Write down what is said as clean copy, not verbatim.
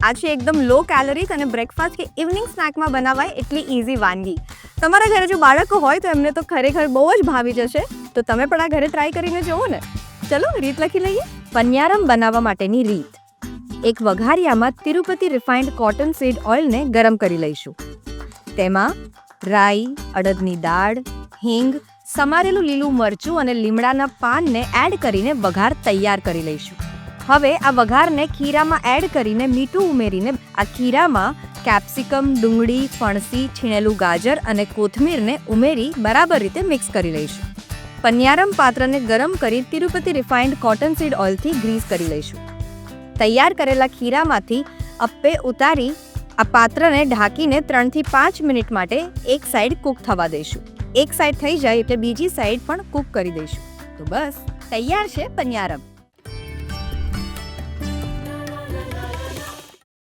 આ છે એકદમ લો કેલરીઝ અને બ્રેકફાસ્ટ કે ઇવનિંગ સ્નેકમાં બનાવાય એટલી ઇઝી વાનગી. તમારા ઘરે જો બાળકો હોય તો એમને તો ખરેખર બહુ જ ભાવી જશે. તો તમે પણ આ ઘરે ટ્રાય કરીને જુઓ ને. ચલો રીત લખી લઈએ. પન્યારમ બનાવવા માટેની રીત. એક વઘારિયામાં તિરુપતિ રિફાઇન્ડ કોટન સીડ ઓઇલને ગરમ કરી લઈશું. તેમાં રાઈ, અડદની દાળ, હિંગ, સમારેલું લીલું મરચું અને લીમડાના પાનને એડ કરીને વઘાર તૈયાર કરી લઈશું. હવે આ વઘારને ખીરામાં એડ કરીને મીઠું ઉમેરીને આ ખીરામાં કેપ્સિકમ, ડુંગળી, ફણસી, છીણેલું ગાજર અને કોથમીરને ઉમેરી બરાબર રીતે મિક્સ કરી લઈશું. પન્યારમ પાત્રને ગરમ કરી તિરુપતિ રિફાઇન્ડ કોટન સીડ ઓઇલથી ગ્રીસ કરી લઈશું. તૈયાર કરેલા ખીરામાંથી અપ્પે ઉતારી આ પાત્રને ઢાંકીને 3 થી 5 મિનિટ માટે એક સાઈડ કૂક થવા દઈશું. એક સાઈડ થઈ જાય એટલે બીજી સાઈડ પણ કૂક કરી દઈશું. તો બસ તૈયાર છે પન્યારમ.